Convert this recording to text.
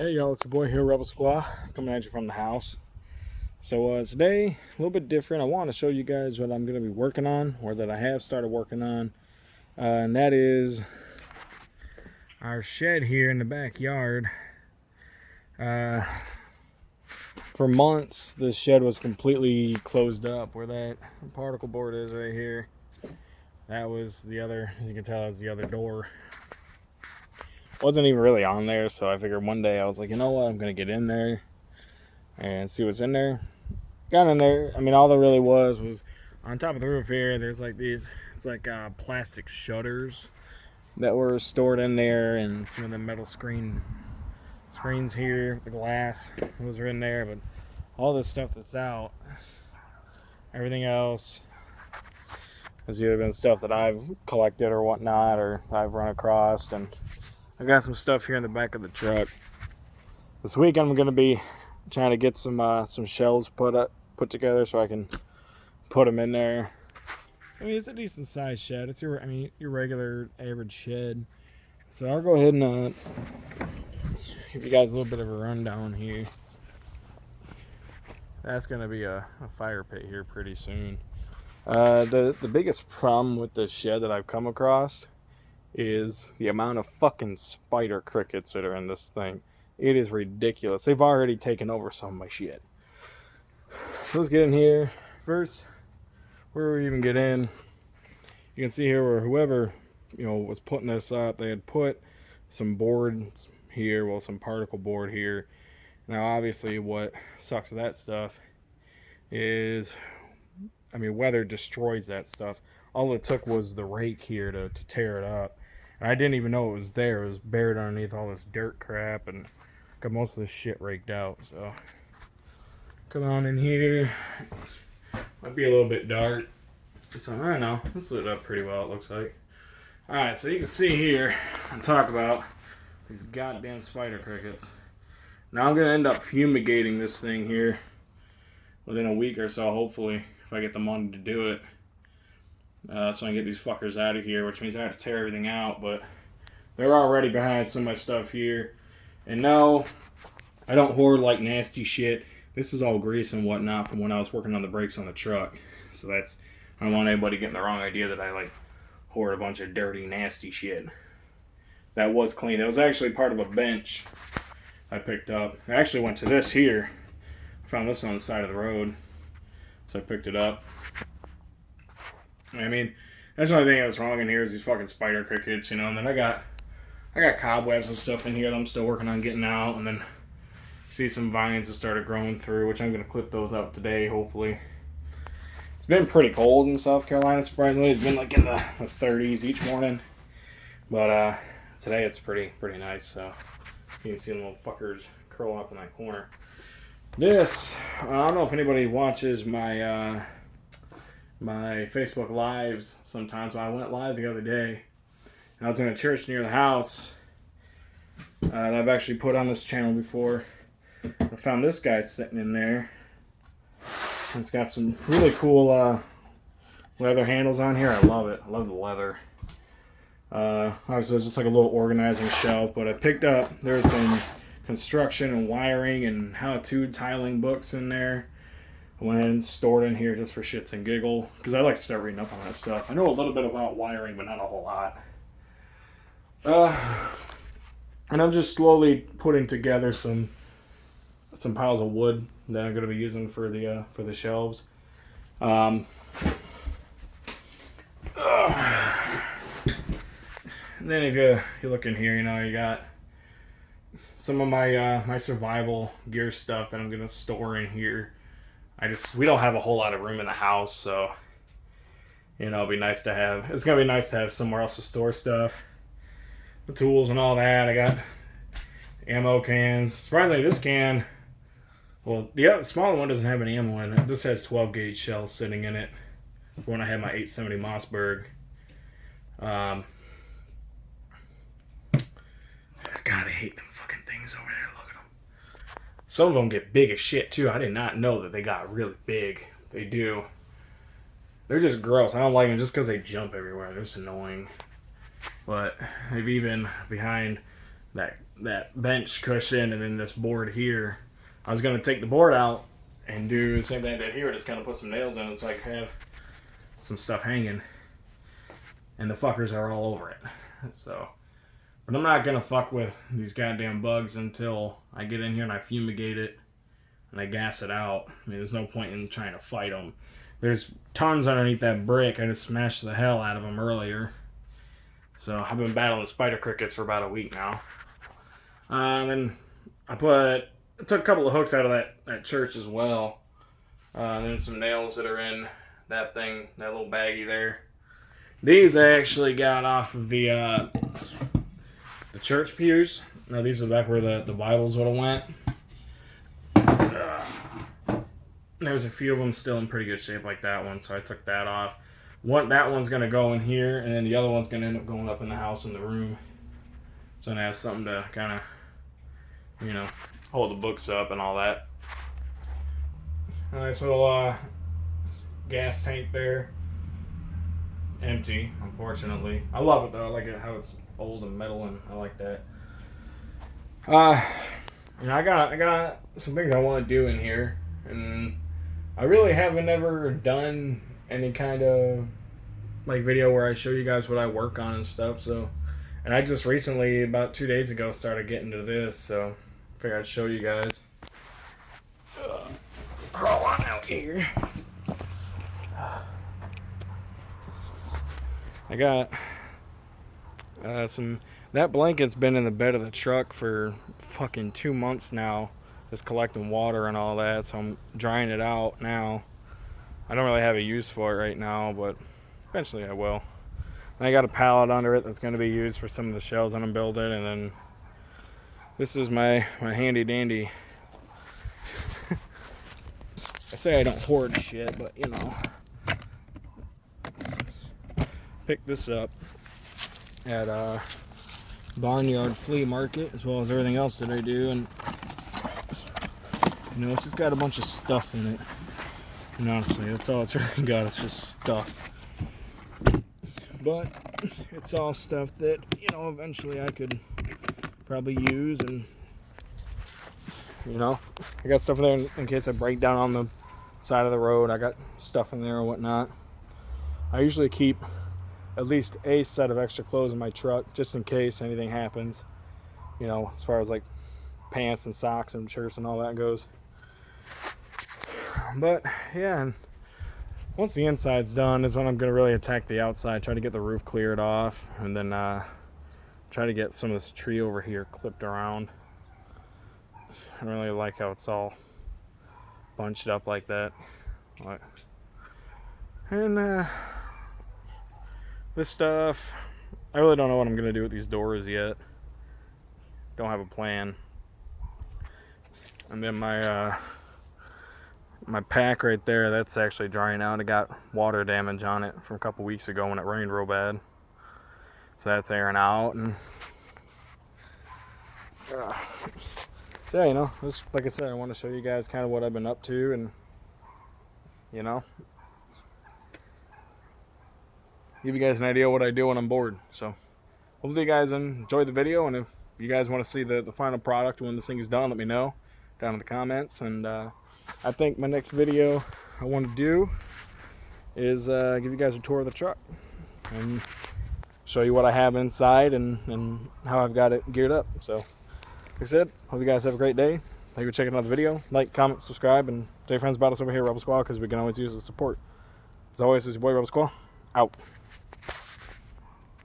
Hey y'all, it's your boy here, Rebel Squaw, coming at you from the house. So today, a little bit different. I want to show you guys what I'm going to be working on, or that I have started working on. And that is our shed here in the backyard. For months, this shed was completely closed up. Where that particle board is right here, that was the other, as you can tell, that was the other door. Wasn't even really on there, so I figured one day I was like, you know what, I'm going to get in there and see what's in there. Got in there. I mean, all there really was on top of the roof here. There's like these, it's like plastic shutters that were stored in there, and some of the metal screens here, the glass, those are in there. But all this stuff that's out, everything else has either been stuff that I've collected or whatnot, or I've run across. And I got some stuff here in the back of the truck. This week I'm going to be trying to get some shelves put together so I can put them in there. I mean, it's a decent sized shed. It's your regular average shed. So I'll go ahead and give you guys a little bit of a rundown here. That's going to be a fire pit here pretty soon. The biggest problem with this shed that I've come across is the amount of fucking spider crickets that are in this thing. It is ridiculous. They've already taken over some of my shit. So let's get in here. First, where we even get in, you can see here where whoever was putting this up, they had put some boards here, well, some particle board here. Now obviously what sucks with that stuff is, I mean, weather destroys that stuff. All it took was the rake here to tear it up. And I didn't even know it was there. It was buried underneath all this dirt crap, and got most of this shit raked out. So come on in here. Might be a little bit dark. So I don't know. It's lit up pretty well, it looks like. Alright, so you can see here and talk about these goddamn spider crickets. Now I'm gonna end up fumigating this thing here within a week or so, hopefully, if I get the money to do it. So I can get these fuckers out of here, which means I have to tear everything out, but they're already behind some of my stuff here. And no, I don't hoard like nasty shit. This is all grease and whatnot from when I was working on the brakes on the truck. So that's, I don't want anybody getting the wrong idea that I like hoard a bunch of dirty, nasty shit. That was clean. That was actually part of a bench I picked up. I actually went to this here. I found this on the side of the road. So I picked it up. I mean, that's the only thing that's wrong in here is these fucking spider crickets, and then I got cobwebs and stuff in here that I'm still working on getting out, and then see some vines that started growing through, which I'm going to clip those out today, hopefully. It's been pretty cold in South Carolina, surprisingly. It's been like in the 30s each morning, but today it's pretty nice, so you can see the little fuckers curling up in that corner. This, I don't know if anybody watches my Facebook Lives sometimes, but I went live the other day, and I was in a church near the house that I've actually put on this channel before. I found this guy sitting in there. It's got some really cool leather handles on here. I love it. I love the leather. Obviously, it's just like a little organizing shelf, but I picked up, there's some construction and wiring and how-to tiling books in there. I went ahead and stored in here just for shits and giggle, because I like to start reading up on that stuff. I know a little bit about wiring, but not a whole lot. And I'm just slowly putting together some piles of wood that I'm going to be using for the shelves. And then if you look in here, you got some of my survival gear stuff that I'm going to store in here. We don't have a whole lot of room in the house, so it'll be nice to have. It's gonna be nice to have somewhere else to store stuff, the tools and all that. I got ammo cans. Surprisingly, this can, well, the smaller one doesn't have any ammo in it. This has 12 gauge shells sitting in it. For when I had my 870 Mossberg. God, I hate them fucking things over there. Look at them. Some of them get big as shit too. I did not know that they got really big. They do. They're just gross. I don't like them just because they jump everywhere. They're just annoying. But they've even behind that bench cushion and then this board here. I was gonna take the board out and do the same thing I did here, just kind of put some nails in it so I could have some stuff hanging. And the fuckers are all over it. So, but I'm not gonna fuck with these goddamn bugs until I get in here and I fumigate it and I gas it out. I mean, there's no point in trying to fight them. There's tons underneath that brick. I just smashed the hell out of them earlier. So I've been battling spider crickets for about a week now. And then I took a couple of hooks out of that church as well. And then some nails that are in that thing, that little baggie there. These I actually got off of the church pews. Now these are back where the Bibles would have went. There's a few of them still in pretty good shape like that one, so I took that off. That one's going to go in here, and then the other one's going to end up going up in the house in the room. So I have something to kind of, you know, hold the books up and all that. Nice little gas tank there. Empty, unfortunately. I love it though. I like it how it's old and metal, and I like that. You know, I got some things I want to do in here, and I really haven't ever done any kind of like video where I show you guys what I work on and stuff. So, and I just recently, about 2 days ago, started getting to this. So, I figured I'd show you guys. Crawl on out here. I got that blanket's been in the bed of the truck for fucking 2 months now, just collecting water and all that, so I'm drying it out now. I don't really have a use for it right now, but eventually I will. And I got a pallet under it that's going to be used for some of the shelves that I'm building, and then this is my handy dandy. I say I don't hoard shit, but you know. Picked this up at Barnyard Flea Market, as well as everything else that I do, and you know, it's just got a bunch of stuff in it. And honestly, that's all it's really got. It's just stuff. But it's all stuff that, you know, eventually I could probably use, and you know, I got stuff in there in case I break down on the side of the road. I got stuff in there or whatnot. I usually keep at least a set of extra clothes in my truck just in case anything happens, you know, as far as like pants and socks and shirts and all that goes. But yeah, and once the inside's done is when I'm going to really attack the outside, try to get the roof cleared off, and then try to get some of this tree over here clipped around. I don't really like how it's all bunched up like that. And this stuff, I really don't know what I'm going to do with these doors yet. Don't have a plan. And then my pack right there, that's actually drying out. It got water damage on it from a couple weeks ago when it rained real bad. So that's airing out. And so yeah, you know, just like I said, I want to show you guys kind of what I've been up to, and you know, give you guys an idea what I do when I'm bored. So hopefully you guys enjoyed the video, and if you guys want to see the final product when this thing is done, let me know down in the comments. And I think my next video I want to do is give you guys a tour of the truck and show you what I have inside and how I've got it geared up. So like I said, hope you guys have a great day. Thank you for checking out the video. Like, comment, subscribe, and tell your friends about us over here at Rebel Squad, because we can always use the support. As always, this is your boy Rebel Squad. Out.